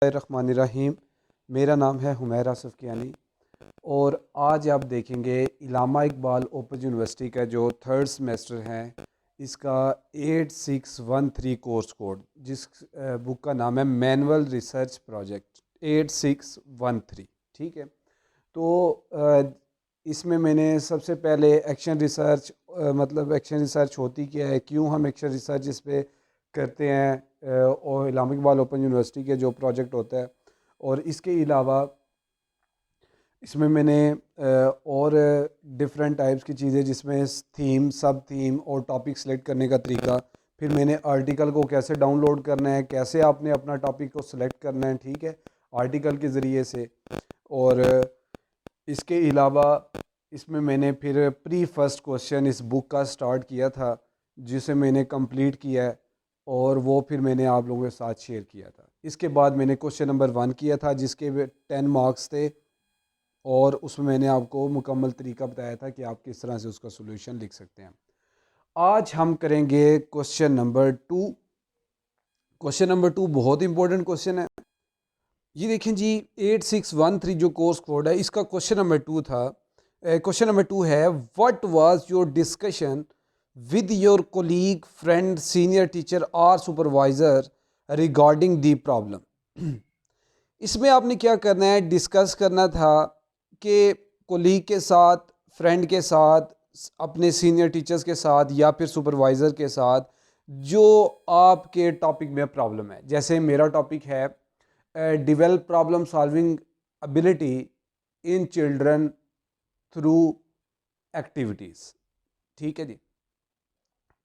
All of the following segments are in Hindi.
बिस्मिल्लाहिर्रहमानिर्रहीम। मेरा नाम है हुमैर आसिफ कियानी और आज आप देखेंगे इलामा इकबाल ओपन यूनिवर्सिटी का जो थर्ड सेमेस्टर है इसका 8613 कोर्स कोड जिस बुक का नाम है मैनुअल रिसर्च प्रोजेक्ट 8613। ठीक है, तो इसमें मैंने सबसे पहले एक्शन रिसर्च मतलब एक्शन रिसर्च होती क्या है, क्यों हम एक्शन रिसर्च इस पे करते हैं और इलामा इकबाल ओपन यूनिवर्सिटी के जो प्रोजेक्ट होता है, और इसके अलावा इसमें मैंने और डिफरेंट टाइप्स की चीज़ें जिसमें थीम, सब थीम और टॉपिक सेलेक्ट करने का तरीका, फिर मैंने आर्टिकल को कैसे डाउनलोड करना है, कैसे आपने अपना टॉपिक को सिलेक्ट करना है, ठीक है, आर्टिकल के ज़रिए से। और इसके अलावा इसमें मैंने फिर प्री फर्स्ट क्वेश्चन इस बुक का स्टार्ट किया था जिसे मैंने कंप्लीट किया है और वो फिर मैंने आप लोगों के साथ शेयर किया था। इसके बाद मैंने क्वेश्चन नंबर 1 किया था जिसके 10 मार्क्स थे और उसमें मैंने आपको मुकम्मल तरीका बताया था कि आप किस तरह से उसका सोल्यूशन लिख सकते हैं। आज हम करेंगे क्वेश्चन नंबर 2। क्वेश्चन नंबर 2 बहुत इंपॉर्टेंट क्वेश्चन है। ये देखें जी, 8613 जो कोर्स कोड है इसका क्वेश्चन नंबर 2 था। क्वेश्चन नंबर 2 है, what was your discussion with your colleague, friend, senior teacher और सुपरवाइजर रिगार्डिंग दी प्रॉब्लम। इसमें आपने क्या करना है, डिस्कस करना था कि कोलीग के साथ, फ्रेंड के साथ, अपने सीनियर टीचर्स के साथ या फिर सुपरवाइज़र के साथ जो आपके टॉपिक में प्रॉब्लम है। जैसे मेरा टॉपिक है develop problem solving ability in children through activities. ठीक है जी।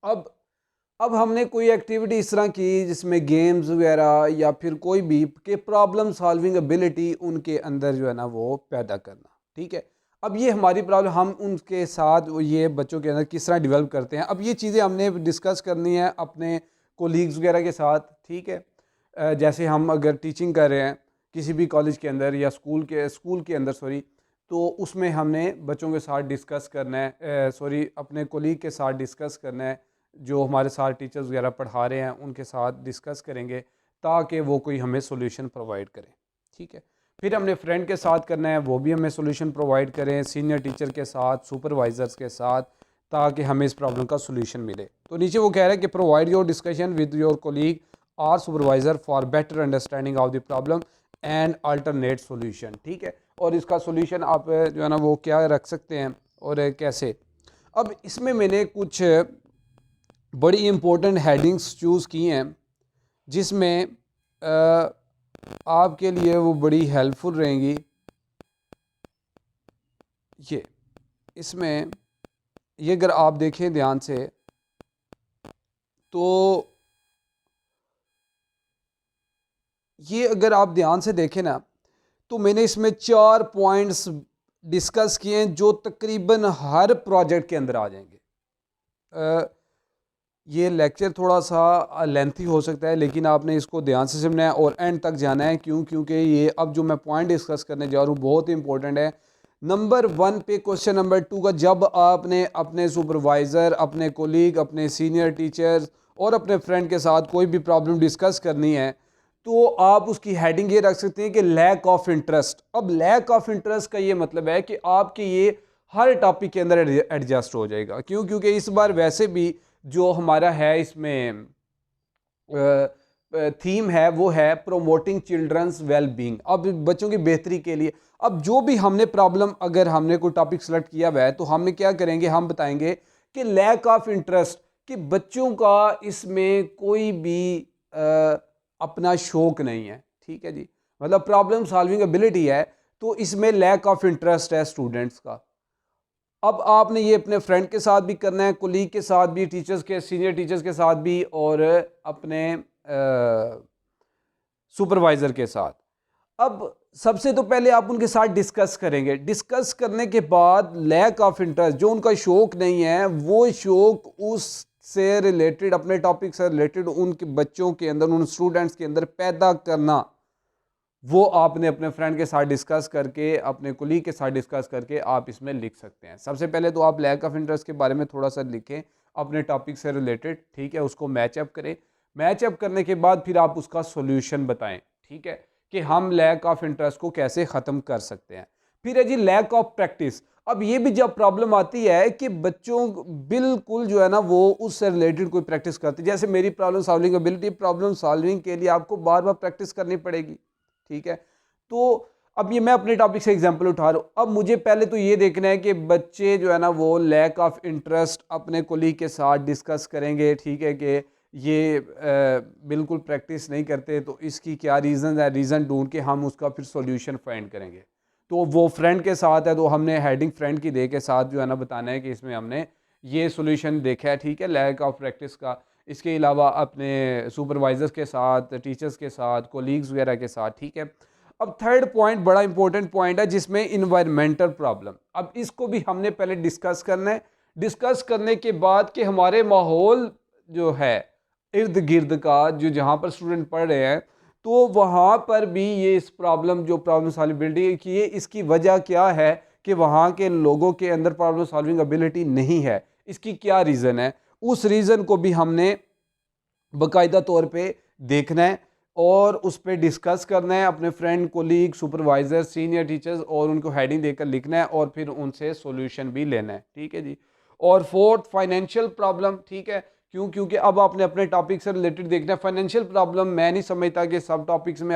अब हमने कोई एक्टिविटी इस तरह की जिसमें गेम्स वगैरह या फिर कोई भी के प्रॉब्लम सॉल्विंग एबिलिटी उनके अंदर जो है ना वो पैदा करना। ठीक है, अब ये हमारी प्रॉब्लम, हम उनके साथ ये बच्चों के अंदर किस तरह डेवलप करते हैं, अब ये चीज़ें हमने डिस्कस करनी है अपने कोलीग्स वगैरह के साथ। ठीक है, जैसे हम अगर टीचिंग कर रहे हैं किसी भी कॉलेज के अंदर या स्कूल के अंदर सॉरी, तो उसमें हमने बच्चों के साथ डिस्कस करना है, सॉरी अपने कोलीग के साथ डिस्कस करना है, जो हमारे साथ टीचर्स वगैरह पढ़ा रहे हैं उनके साथ डिस्कस करेंगे ताकि वो कोई हमें सोल्यूशन प्रोवाइड करें। ठीक है, फिर हमने फ्रेंड के साथ करना है, वो भी हमें सोल्यूशन प्रोवाइड करें, सीनियर टीचर के साथ, सुपरवाइजर्स के साथ, ताकि हमें इस प्रॉब्लम का सोल्यूशन मिले। तो नीचे वो कह रहा है कि provide your discussion with your colleague और supervisor for better understanding of the problem and alternate solution. ठीक है, और इसका सोल्यूशन आप जो है ना वो क्या रख सकते हैं और कैसे। अब इसमें मैंने कुछ बड़ी इंपॉर्टेंट हेडिंग्स चूज़ की हैं जिसमें आपके लिए वो बड़ी हेल्पफुल रहेंगी। ये इसमें ये अगर आप देखें ध्यान से तो ये अगर आप ध्यान से देखें ना तो मैंने इसमें 4 पॉइंट्स डिस्कस किए हैं जो तकरीबन हर प्रोजेक्ट के अंदर आ जाएंगे। ये लेक्चर थोड़ा सा लेंथी हो सकता है लेकिन आपने इसको ध्यान से सुनना है और एंड तक जाना है। क्योंकि ये अब जो मैं पॉइंट डिस्कस करने जा रहा हूँ बहुत ही इंपॉर्टेंट है। नंबर 1 पे क्वेश्चन नंबर 2 का, जब आपने अपने सुपरवाइज़र, अपने कोलीग, अपने सीनियर टीचर्स और अपने फ्रेंड के साथ कोई भी प्रॉब्लम डिस्कस करनी है तो आप उसकी हेडिंग ये रख सकते हैं कि लैक ऑफ इंटरेस्ट। अब लैक ऑफ इंटरेस्ट का ये मतलब है कि आपके ये हर टॉपिक के अंदर एडजस्ट हो जाएगा। क्योंकि इस बार वैसे भी जो हमारा है इसमें थीम है वो है प्रोमोटिंग चिल्ड्रंस वेल बीइंग, अब बच्चों की बेहतरी के लिए। अब जो भी हमने प्रॉब्लम, अगर हमने कोई टॉपिक सेलेक्ट किया हुआ है तो हमने क्या करेंगे, हम बताएंगे कि लैक ऑफ इंटरेस्ट, कि बच्चों का इसमें कोई भी अपना शौक नहीं है। ठीक है जी, मतलब प्रॉब्लम सॉल्विंग एबिलिटी है तो इसमें लैक ऑफ इंटरेस्ट है स्टूडेंट्स का। अब आपने ये अपने फ्रेंड के साथ भी करना है, कोलीग के साथ भी, टीचर्स के, सीनियर टीचर्स के साथ भी और अपने सुपरवाइजर के साथ। अब सबसे तो पहले आप उनके साथ डिस्कस करेंगे। डिस्कस करने के बाद लैक ऑफ इंटरेस्ट, जो उनका शौक नहीं है वो शौक उससे रिलेटेड, अपने टॉपिक से रिलेटेड उनके बच्चों के अंदर, उन स्टूडेंट्स के अंदर पैदा करना, वो आपने अपने फ्रेंड के साथ डिस्कस करके, अपने कुलीग के साथ डिस्कस करके आप इसमें लिख सकते हैं। सबसे पहले तो आप लैक ऑफ इंटरेस्ट के बारे में थोड़ा सा लिखें अपने टॉपिक से रिलेटेड। ठीक है, उसको मैचअप करें। मैचअप करने के बाद फिर आप उसका सॉल्यूशन बताएं। ठीक है, कि हम लैक ऑफ इंटरेस्ट को कैसे ख़त्म कर सकते हैं। फिर है जी लैक ऑफ प्रैक्टिस। अब ये भी जब प्रॉब्लम आती है कि बच्चों बिल्कुल जो है ना वो उससे रिलेटेड कोई प्रैक्टिस करते, जैसे मेरी problem solving ability, problem solving के लिए आपको बार बार प्रैक्टिस करनी पड़ेगी, ठीक है। तो अब ये मैं अपने टॉपिक से एग्जांपल उठा रहा हूँ। अब मुझे पहले तो ये देखना है कि बच्चे जो है ना वो लैक ऑफ इंटरेस्ट अपने कोलीग के साथ डिस्कस करेंगे, ठीक है, कि ये बिल्कुल प्रैक्टिस नहीं करते, तो इसकी क्या रीज़न है, रीज़न ढूंढ के हम उसका फिर सॉल्यूशन फाइंड करेंगे। तो वो फ्रेंड के साथ है तो हमने हेडिंग फ्रेंड की दे के साथ जो है ना बताना है कि इसमें हमने ये सॉल्यूशन देखा है, ठीक है, लैक ऑफ प्रैक्टिस का। इसके अलावा अपने सुपरवाइजर्स के साथ, टीचर्स के साथ, कोलीग्स वगैरह के साथ, ठीक है। अब थर्ड पॉइंट बड़ा इंपॉर्टेंट पॉइंट है जिसमें इन्वायरमेंटल प्रॉब्लम। अब इसको भी हमने पहले डिस्कस करना है। डिस्कस करने के बाद कि हमारे माहौल जो है इर्द गिर्द का, जो जहाँ पर स्टूडेंट पढ़ रहे हैं, तो वहाँ पर भी ये इस प्रॉब्लम जो प्रॉब्लम सॉल्विबिलिटी की है, इसकी वजह क्या है कि वहाँ के लोगों के अंदर प्रॉब्लम सॉल्विंग एबिलिटी नहीं है, इसकी क्या रीज़न है, उस रीज़न को भी हमने बाकायदा तौर पे देखना है और उस पर डिस्कस करना है अपने friend, colleague, supervisor, senior teachers, और उनको हेडिंग देकर लिखना है और फिर उनसे सॉल्यूशन भी लेना है, ठीक है जी। और फोर्थ फाइनेंशियल प्रॉब्लम, ठीक है। क्योंकि अब आपने अपने टॉपिक से रिलेटेड देखना है। फाइनेंशियल प्रॉब्लम मैं नहीं समझता कि सब टॉपिक्स में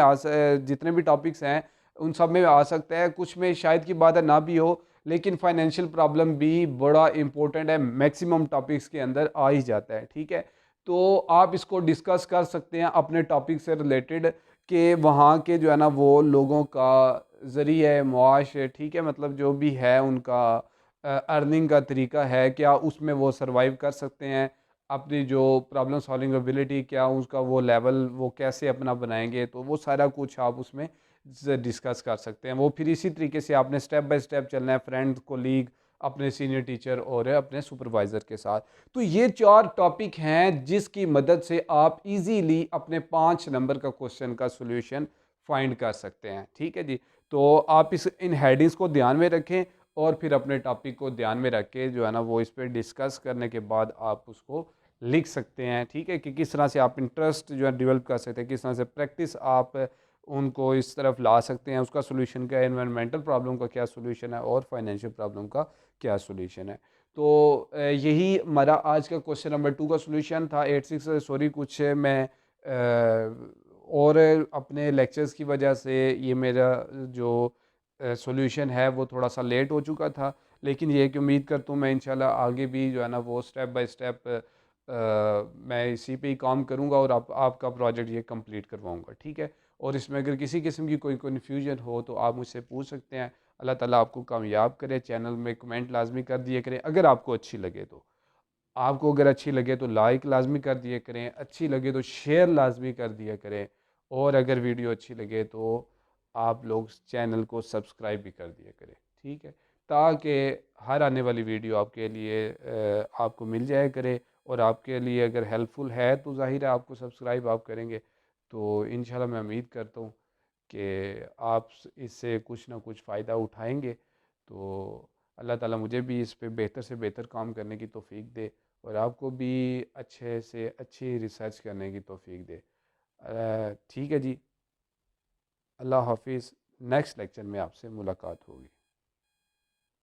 जितने भी टॉपिक्स हैं उन सब में आ सकता है, कुछ में शायद की बात है ना भी हो, लेकिन फाइनेंशियल प्रॉब्लम भी बड़ा इंपॉर्टेंट है, मैक्सिमम टॉपिक्स के अंदर आ ही जाता है, ठीक है। तो आप इसको डिस्कस कर सकते हैं अपने टॉपिक से रिलेटेड कि वहाँ के जो है ना वो लोगों का ज़रिए मुआश, ठीक है, मतलब जो भी है उनका अर्निंग का तरीका है, क्या उसमें वो सरवाइव कर सकते हैं, अपनी जो प्रॉब्लम सॉल्विंग एबिलिटी क्या उसका वो लेवल वो कैसे अपना बनाएंगे, तो वो सारा कुछ आप उसमें डिस्कस कर सकते हैं। वो फिर इसी तरीके से आपने स्टेप बाय स्टेप चलना है, फ्रेंड, कोलीग, अपने सीनियर टीचर और अपने सुपरवाइज़र के साथ। तो ये 4 टॉपिक हैं जिसकी मदद से आप इजीली अपने 5 नंबर का क्वेश्चन का सॉल्यूशन फाइंड कर सकते हैं, ठीक है जी। तो आप इन हेडिंग्स को ध्यान में रखें और फिर अपने टॉपिक को ध्यान में रख के जो है ना वो इस पर डिस्कस करने के बाद आप उसको लिख सकते हैं, ठीक है, कि किस तरह से आप इंटरेस्ट जो है डेवलप कर सकते हैं, किस तरह से प्रैक्टिस आप उनको इस तरफ ला सकते हैं, उसका सोल्यूशन क्या है, एनवायरमेंटल प्रॉब्लम का क्या सोल्यूशन है और फाइनेंशियल प्रॉब्लम का क्या सोल्यूशन है। तो यही हमारा आज का क्वेश्चन नंबर 2 का सोल्यूशन था। 86 सॉरी कुछ मैं और अपने लेक्चर्स की वजह से ये मेरा जो सॉल्यूशन है वो थोड़ा सा लेट हो चुका था, लेकिन ये कि उम्मीद करता हूँ मैं इंशाल्लाह आगे भी जो है ना वो स्टेप बाय स्टेप मैं इसी पे ही काम करूँगा और आपका प्रोजेक्ट ये कंप्लीट करवाऊँगा, ठीक है। और इसमें अगर किसी किस्म की कोई कन्फ्यूजन हो तो आप मुझसे पूछ सकते हैं। अल्लाह ताला आपको कामयाब करे। चैनल में कमेंट लाजमी कर दिए करें अगर आपको अच्छी लगे तो। आपको अगर अच्छी लगे तो लाइक लाजमी कर दिया करें, अच्छी लगे तो शेयर लाजमी कर दिया करें, और अगर वीडियो अच्छी लगे तो आप लोग चैनल को सब्सक्राइब भी कर दिया करें, ठीक है, ताकि हर आने वाली वीडियो आपके लिए आपको मिल जाया करे। और आपके लिए अगर हेल्पफुल है तो ज़ाहिर है आपको सब्सक्राइब आप करेंगे, तो इंशाल्लाह मैं उम्मीद करता हूँ कि आप इससे कुछ ना कुछ फ़ायदा उठाएंगे। तो अल्लाह ताला मुझे भी इस पे बेहतर से बेहतर काम करने की तौफीक दे और आपको भी अच्छे से अच्छी रिसर्च करने की तौफीक दे। ठीक है जी, अल्लाह हाफिज़। नेक्स्ट लेक्चर में आपसे मुलाकात होगी।